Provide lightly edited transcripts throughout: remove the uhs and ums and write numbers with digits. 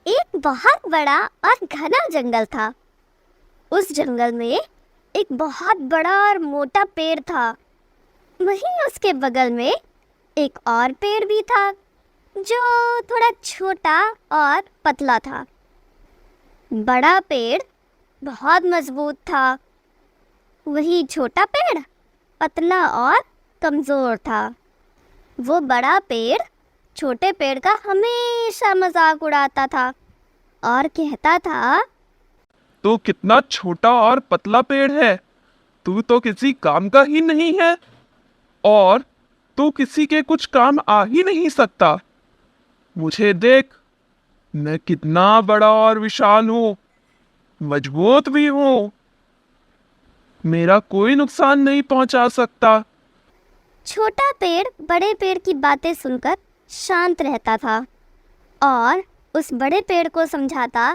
एक बहुत बड़ा और घना जंगल था। उस जंगल में एक बहुत बड़ा और मोटा पेड़ था। वहीं उसके बगल में एक और पेड़ भी था जो थोड़ा छोटा और पतला था। बड़ा पेड़ बहुत मजबूत था, वहीं छोटा पेड़ पतला और कमज़ोर था। वो बड़ा पेड़ छोटे पेड़ का हमेशा मजाक उड़ाता था और कहता था, तो कितना छोटा और पतला पेड़ है, तू तो किसी काम का ही नहीं है और तू किसी के कुछ काम आ ही नहीं सकता। मुझे देख, मैं कितना बड़ा और विशाल हूँ, मजबूत भी हूँ, मेरा कोई नुकसान नहीं पहुंचा सकता। छोटा पेड़ बड़े पेड़ की बातें सुनकर शांत रहता था और उस बड़े पेड़ को समझाता,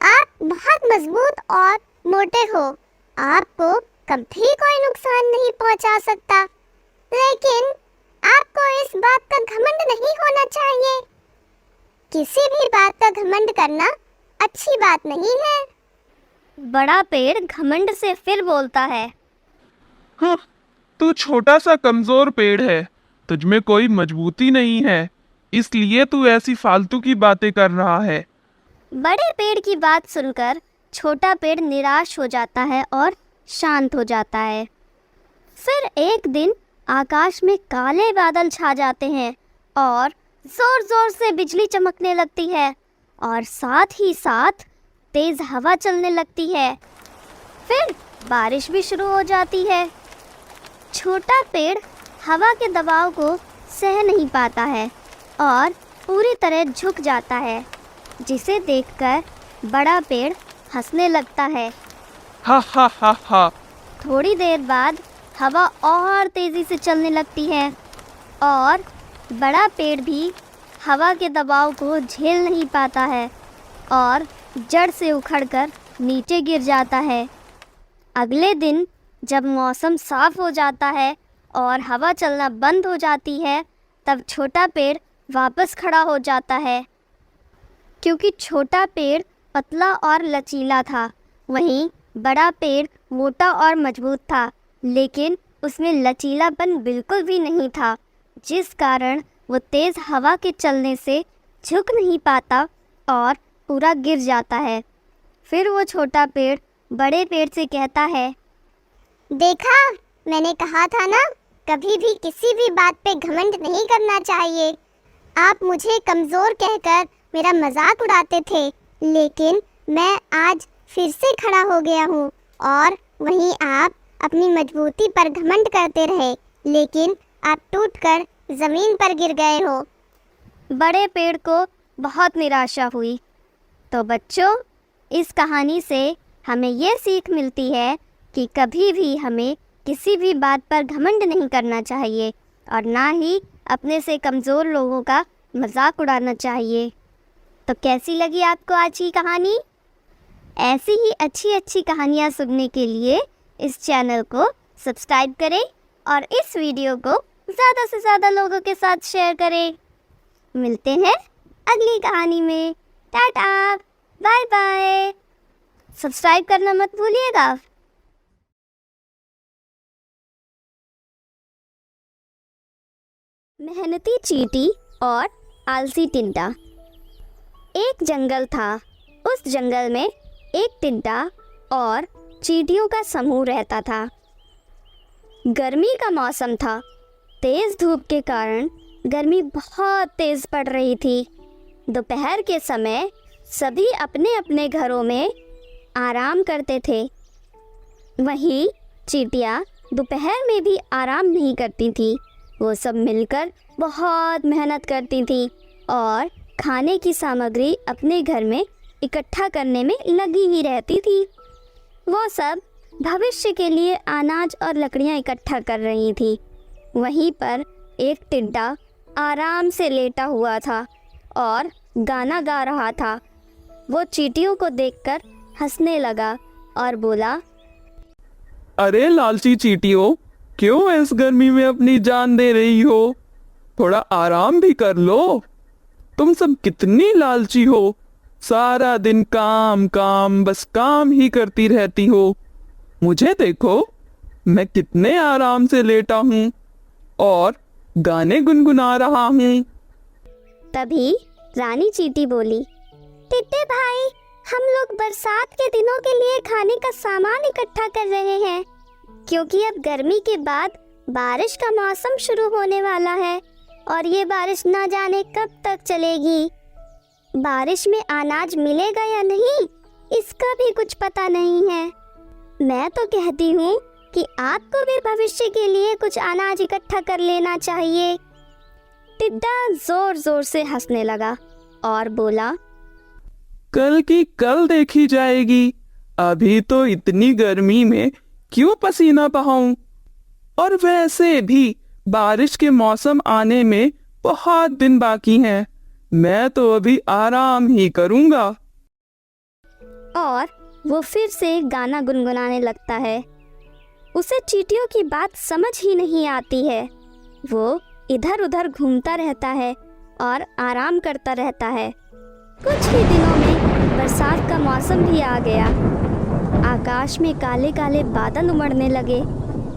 आप बहुत मजबूत और मोटे हो, आपको कभी कोई नुकसान नहीं पहुंचा सकता, लेकिन आपको इस बात का घमंड नहीं होना चाहिए। किसी भी बात का घमंड करना अच्छी बात नहीं है। बड़ा पेड़ घमंड से फिर बोलता है, हाँ, तू छोटा सा कमजोर पेड़ है, तुझमें कोई मजबूती नहीं है, इसलिए तू ऐसी फालतू की बातें कर रहा है। बड़े पेड़ की बात सुनकर छोटा पेड़ निराश हो जाता है और शांत हो जाता है। फिर एक दिन आकाश में काले बादल छा जाते हैं और जोर जोर से बिजली चमकने लगती है और साथ ही साथ तेज हवा चलने लगती है। फिर बारिश भी शुरू हो जाती है। छोटा पेड़ हवा के दबाव को सह नहीं पाता है और पूरी तरह झुक जाता है, जिसे देखकर बड़ा पेड़ हंसने लगता है। हा हा हा हा। थोड़ी देर बाद हवा और तेज़ी से चलने लगती है और बड़ा पेड़ भी हवा के दबाव को झेल नहीं पाता है और जड़ से उखड़कर नीचे गिर जाता है। अगले दिन जब मौसम साफ हो जाता है और हवा चलना बंद हो जाती है, तब छोटा पेड़ वापस खड़ा हो जाता है। क्योंकि छोटा पेड़ पतला और लचीला था, वहीं बड़ा पेड़ मोटा और मजबूत था, लेकिन उसमें लचीलापन बिल्कुल भी नहीं था, जिस कारण वो तेज़ हवा के चलने से झुक नहीं पाता और पूरा गिर जाता है। फिर वो छोटा पेड़ बड़े पेड़ से कहता है, देखा, मैंने कहा था ना, कभी भी किसी भी बात पे घमंड नहीं करना चाहिए। आप मुझे कमज़ोर कहकर मेरा मजाक उड़ाते थे, लेकिन मैं आज फिर से खड़ा हो गया हूँ और वहीं आप अपनी मजबूती पर घमंड करते रहे, लेकिन आप टूटकर ज़मीन पर गिर गए हो। बड़े पेड़ को बहुत निराशा हुई। तो बच्चों, इस कहानी से हमें ये सीख मिलती है कि कभी भी हमें किसी भी बात पर घमंड नहीं करना चाहिए और ना ही अपने से कमज़ोर लोगों का मजाक उड़ाना चाहिए। तो कैसी लगी आपको आज की कहानी? ऐसी ही अच्छी अच्छी कहानियाँ सुनने के लिए इस चैनल को सब्सक्राइब करें और इस वीडियो को ज़्यादा से ज़्यादा लोगों के साथ शेयर करें। मिलते हैं अगली कहानी में। Tata, bye bye. सब्सक्राइब करना मत भूलिएगा। मेहनती चींटी और आलसी टिंडा। एक जंगल था। उस जंगल में एक टिंडा और चींटियों का समूह रहता था। गर्मी का मौसम था। तेज़ धूप के कारण गर्मी बहुत तेज़ पड़ रही थी। दोपहर के समय सभी अपने अपने घरों में आराम करते थे। वहीं चींटियाँ दोपहर में भी आराम नहीं करती थी। वो सब मिलकर बहुत मेहनत करती थी और खाने की सामग्री अपने घर में इकट्ठा करने में लगी ही रहती थी। वो सब भविष्य के लिए अनाज और लकड़ियाँ इकट्ठा कर रही थी। वहीं पर एक टिड्डा आराम से लेटा हुआ था और गाना गा रहा था। वो चींटियों को देखकर हंसने लगा और बोला, अरे लालची चींटियों, क्यों इस गर्मी में अपनी जान दे रही हो? थोड़ा आराम भी कर लो। तुम सब कितनी लालची हो। सारा दिन काम काम, बस काम ही करती रहती हो। मुझे देखो, मैं कितने आराम से लेटा हूँ और गाने गुनगुना रहा हूँ। तभी रानी चींटी बोली, टिड्डे भाई, हम लोग बरसात के दिनों के लिए खाने का सामान इकट्ठा कर रहे हैं, क्योंकि अब गर्मी के बाद बारिश का मौसम शुरू होने वाला है और ये बारिश न जाने कब तक चलेगी। बारिश में अनाज मिलेगा या नहीं, इसका भी कुछ पता नहीं है। मैं तो कहती हूँ कि आपको भी भविष्य के लिए कुछ अनाज इकट्ठा कर लेना चाहिए। टिड्डा जोर जोर से हंसने लगा और बोला, कल की कल देखी जाएगी। अभी तो इतनी गर्मी में क्यों पसीना बहाऊं? और वैसे भी बारिश के मौसम आने में बहुत दिन बाकी हैं। मैं तो अभी आराम ही करूंगा। और वो फिर से गाना गुनगुनाने लगता है। उसे चींटियों की बात समझ ही नहीं आती है। वो इधर उधर घूमता रहता है और आराम करता रहता है। कुछ ही दिनों में बरसात का मौसम भी आ गया। आकाश में काले काले बादल उमड़ने लगे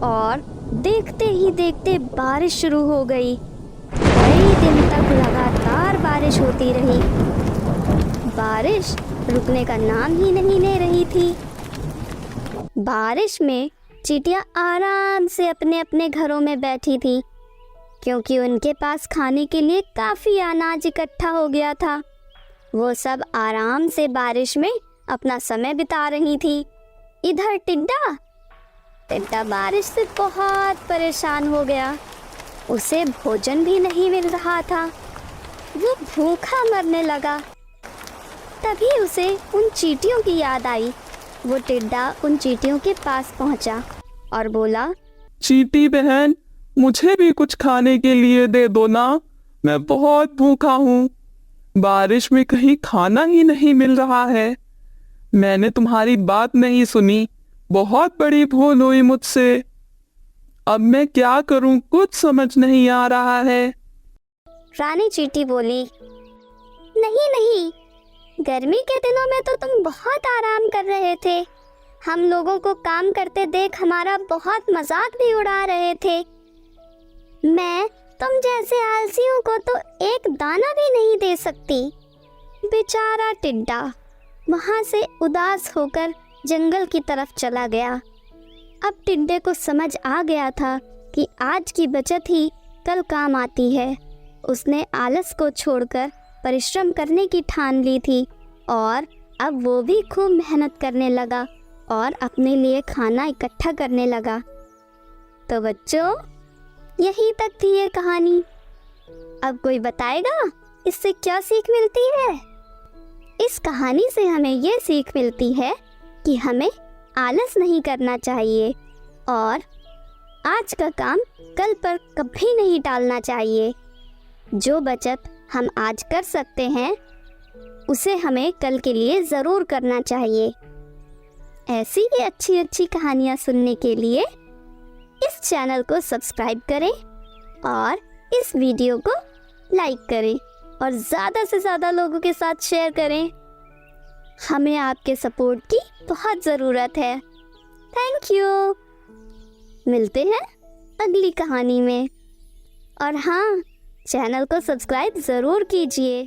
और देखते ही देखते बारिश शुरू हो गई। कई दिन तक लगातार बारिश होती रही। बारिश रुकने का नाम ही नहीं ले रही थी। बारिश में चींटियां आराम से अपने अपने घरों में बैठी थी, क्योंकि उनके पास खाने के लिए काफ़ी अनाज इकट्ठा हो गया था। वो सब आराम से बारिश में अपना समय बिता रही थी। इधर टिड्डा बारिश से बहुत परेशान हो गया। उसे भोजन भी नहीं मिल रहा था। वो भूखा मरने लगा। तभी उसे उन चींटियों की याद आई। वो टिड्डा उन चींटियों के पास पहुंचा और बोला, चींटी बहन, मुझे भी कुछ खाने के लिए दे दो ना। मैं बहुत भूखा हूँ। बारिश में कहीं खाना ही नहीं मिल रहा है। मैंने तुम्हारी बात नहीं सुनी। बहुत बड़ी भूल हुई मुझसे। अब मैं क्या करूं, कुछ समझ नहीं आ रहा है। रानी चींटी बोली, नहीं नहीं, गर्मी के दिनों में तो तुम बहुत आराम कर रहे थे। हम लोगों को काम करते देख हमारा बहुत मजाक भी उड़ा रहे थे। मैं तुम जैसे आलसियों को तो एक दाना भी नहीं दे सकती। बेचारा टिड्डा वहाँ से उदास होकर जंगल की तरफ चला गया। अब टिड्डे को समझ आ गया था कि आज की बचत ही कल काम आती है। उसने आलस को छोड़कर परिश्रम करने की ठान ली थी और अब वो भी खूब मेहनत करने लगा और अपने लिए खाना इकट्ठा करने लगा। तो बच्चों, यहीं तक थी ये कहानी। अब कोई बताएगा इससे क्या सीख मिलती है? इस कहानी से हमें ये सीख मिलती है कि हमें आलस नहीं करना चाहिए और आज का काम कल पर कभी नहीं टालना चाहिए। जो बचत हम आज कर सकते हैं उसे हमें कल के लिए ज़रूर करना चाहिए। ऐसी ही अच्छी अच्छी कहानियाँ सुनने के लिए इस चैनल को सब्सक्राइब करें और इस वीडियो को लाइक करें और ज़्यादा से ज़्यादा लोगों के साथ शेयर करें। हमें आपके सपोर्ट की बहुत ज़रूरत है। Thank you. मिलते हैं अगली कहानी में। और हाँ, चैनल को सब्सक्राइब ज़रूर कीजिए।